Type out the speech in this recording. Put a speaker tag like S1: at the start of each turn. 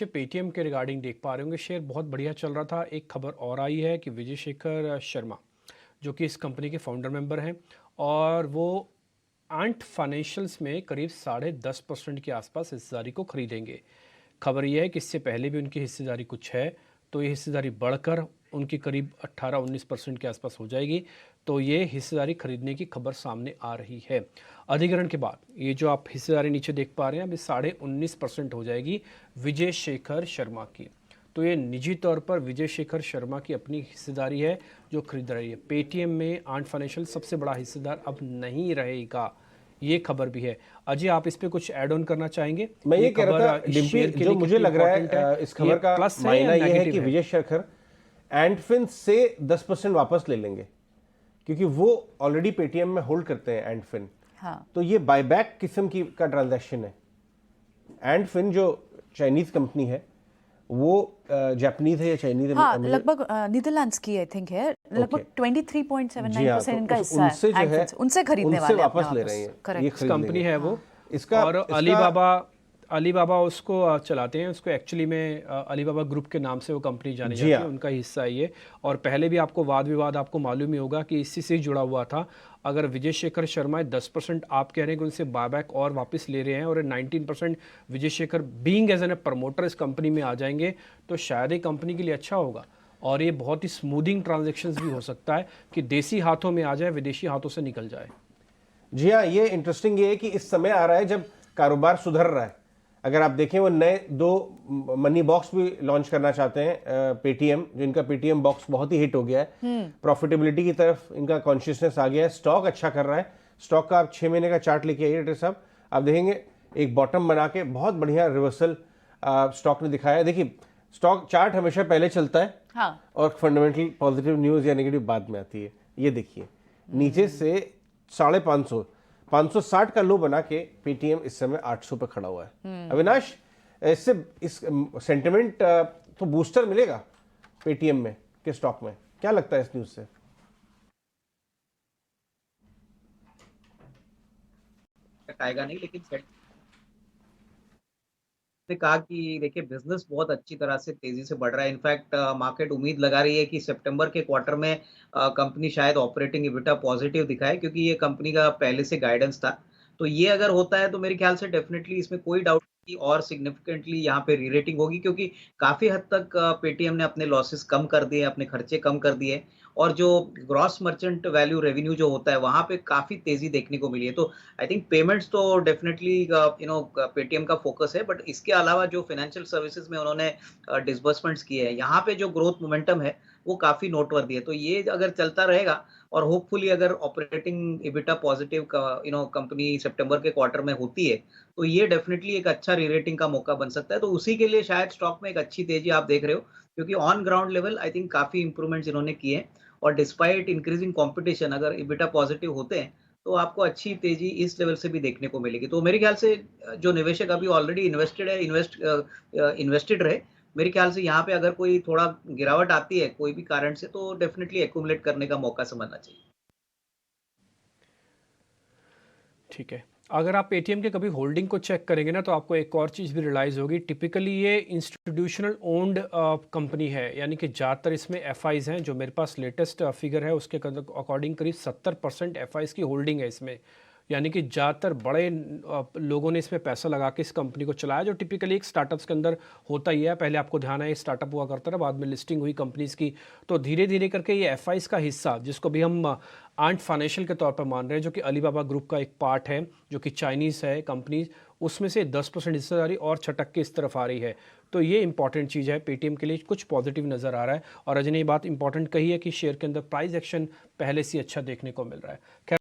S1: Paytm के regarding देख पा रहे होंगे, शेयर बहुत बढ़िया चल रहा था। एक खबर और आई है कि विजय शेखर शर्मा जो कि इस कंपनी के फाउंडर मेंबर हैं और वो आंट फाइनेंशियल्स में करीब 10.5% के आसपास हिस्सेदारी को खरीदेंगे। खबर यह है कि इससे पहले भी उनकी हिस्सेदारी कुछ है, तो ये हिस्सेदारी बढ़कर उनकी करीब 18-19% के आसपास हो जाएगी। तो ये हिस्सेदारी खरीदने की खबर सामने आ रही है। अधिग्रहण के बाद ये जो आप हिस्सेदारी नीचे देख पा रहे हैं, अभी 19.5% हो जाएगी विजय शेखर शर्मा की। तो ये निजी तौर पर विजय शेखर शर्मा की अपनी हिस्सेदारी है जो खरीद रही है। पेटीएम में आंट फाइनेंशियल सबसे बड़ा हिस्सेदार अब नहीं रहेगा, ये खबर भी है। अजय, आप इस पे कुछ ऐड ऑन करना चाहेंगे?
S2: मैं ये कह रहा था डिम्पी, जो मुझे लग रहा है इस खबर का मायना ये है कि विजय शेखर एंडफिन से 10% वापस ले लेंगे, क्योंकि वो ऑलरेडी पेटीएम में होल्ड करते हैं एंडफिन। हाँ। तो ये बायबैक किस्म की का ट्रांजैक्शन है। एंडफिन जो चाइनीज कंपनी है, वो जापानीज है या चाइनीज है?
S3: हाँ, लगभग नीदरलैंड्स की आई थिंक है। लगभग 23.79% इनका हिस्सा है।
S2: उनसे जो है
S3: उनसे खरीदने वाले
S2: वापस ले रहे हैं।
S1: ये कंपनी है वो। इसका और अलीबाबा उसको चलाते हैं। उसको एक्चुअली में अलीबाबा ग्रुप के नाम से वो कंपनी जानी जाती है, उनका हिस्सा है ये। और पहले भी आपको वाद विवाद आपको मालूम ही होगा कि इसी से जुड़ा हुआ था। अगर विजय शेखर शर्मा 10% आप कह रहे हैं कि उनसे बायबैक और वापस ले रहे हैं और 19% Vijay Shekhar being as an promoter इस कंपनी में आ जाएंगे, तो शायद ये कंपनी के लिए अच्छा होगा। और ये बहुत ही स्मूथिंग ट्रांजेक्शन्स भी हो सकता है कि देसी हाथों में आ जाए, विदेशी हाथों से निकल जाए।
S2: जी हाँ, ये इंटरेस्टिंग ये है कि इस समय आ रहा है जब कारोबार सुधर रहा है। अगर आप देखें, वो नए 2 मनी बॉक्स भी लॉन्च करना चाहते हैं पेटीएम, जो इनका पेटीएम बॉक्स बहुत ही हिट हो गया है। प्रॉफिटेबिलिटी की तरफ इनका कॉन्शियसनेस आ गया है। स्टॉक अच्छा कर रहा है। स्टॉक का आप 6 महीने का चार्ट लेके आइए डॉक्टर साहब, आप देखेंगे एक बॉटम बना के बहुत बढ़िया रिवर्सल स्टॉक ने दिखाया है। देखिए, स्टॉक चार्ट हमेशा पहले चलता है। हाँ। और फंडामेंटल पॉजिटिव न्यूज या नेगेटिव बाद में आती है। ये देखिए, नीचे से 560 का लो बना के पेटीएम इस समय 800 पे खड़ा हुआ है। अविनाश, इससे इस सेंटिमेंट तो बूस्टर मिलेगा पेटीएम में के स्टॉक में, क्या लगता है इस न्यूज से?
S4: आएगा नहीं, लेकिन ने कहा कि देखिए बिजनेस बहुत अच्छी तरह से तेजी से बढ़ रहा है। इनफैक्ट मार्केट उम्मीद लगा रही है कि सितंबर के क्वार्टर में कंपनी शायद ऑपरेटिंग इबिटा पॉजिटिव दिखाए, क्योंकि ये कंपनी का पहले से गाइडेंस था। तो ये अगर होता है तो मेरे ख्याल से डेफिनेटली इसमें कोई डाउट नहीं और सिग्निफिकेंटली यहाँ पे रीरेटिंग होगी, क्योंकि काफी हद तक पेटीएम ने अपने लॉसेस कम कर दिए, अपने खर्चे कम कर दिए, और जो ग्रॉस मर्चेंट वैल्यू रेवेन्यू जो होता है वहां पे काफी तेजी देखने को मिली है। तो आई थिंक पेमेंट्स तो डेफिनेटली पेटीएम का फोकस है, बट इसके अलावा जो फाइनेंशियल सर्विसेज में उन्होंने डिसबर्समेंट्स किए हैं, यहाँ पे जो ग्रोथ मोमेंटम है वो काफी नोटवर्दी है। तो ये अगर चलता रहेगा और होपफुली अगर ऑपरेटिंग इबिटा पॉजिटिव कंपनी सितंबर के क्वार्टर में होती है, तो ये डेफिनेटली एक अच्छा रीरेटिंग का मौका बन सकता है। तो उसी के लिए शायद स्टॉक में एक अच्छी तेजी आप देख रहे हो, क्योंकि on ground level I think काफी इंप्रूवमेंट्स इन्होंने किए हैं। और डिस्पाइट इंक्रीजिंग कंपटीशन, अगर इबिटा पॉजिटिव होते हैं तो आपको अच्छी तेजी इस लेवल से भी देखने को मिलेगी। तो मेरे ख्याल से जो निवेशक अभी ऑलरेडी इन्वेस्टेड है, इन्वेस्टेड रहे। मेरे ख्याल से यहाँ पे अगर कोई थोड़ा गिरावट आती है कोई भी कारण से, तो डेफिनेटली एक्यूमुलेट करने का मौका समझना चाहिए।
S1: ठीक है, अगर आप पेटीएम के कभी होल्डिंग को चेक करेंगे ना, तो आपको एक और चीज़ भी रियलाइज़ होगी। टिपिकली ये इंस्टीट्यूशनल ओन्ड कंपनी है, यानी कि ज़्यादातर इसमें एफआईज हैं। जो मेरे पास लेटेस्ट फिगर है उसके अकॉर्डिंग करीब 70% एफआईज की होल्डिंग है इसमें, यानी कि ज़्यादातर बड़े लोगों ने इसमें पैसा लगा के इस कंपनी को चलाया, जो टिपिकली एक स्टार्टअप्स के अंदर होता ही है। पहले आपको ध्यान है स्टार्टअप हुआ करता था, बाद में लिस्टिंग हुई कंपनीज़ की, तो धीरे धीरे करके ये एफआईज का हिस्सा, जिसको भी हम आंट फाइनेंशियल के तौर पर मान रहे हैं, जो कि अलीबाबा ग्रुप का एक पार्ट है, जो कि चाइनीज़ है कंपनीज, उसमें से 10% हिस्सेदारी और छटक के इस तरफ आ रही है। तो ये इंपॉर्टेंट चीज़ है, पेटीएम के लिए कुछ पॉजिटिव नज़र आ रहा है। और अजय ने ये बात इंपॉर्टेंट कही है कि शेयर के अंदर प्राइस एक्शन पहले से अच्छा देखने को मिल रहा है।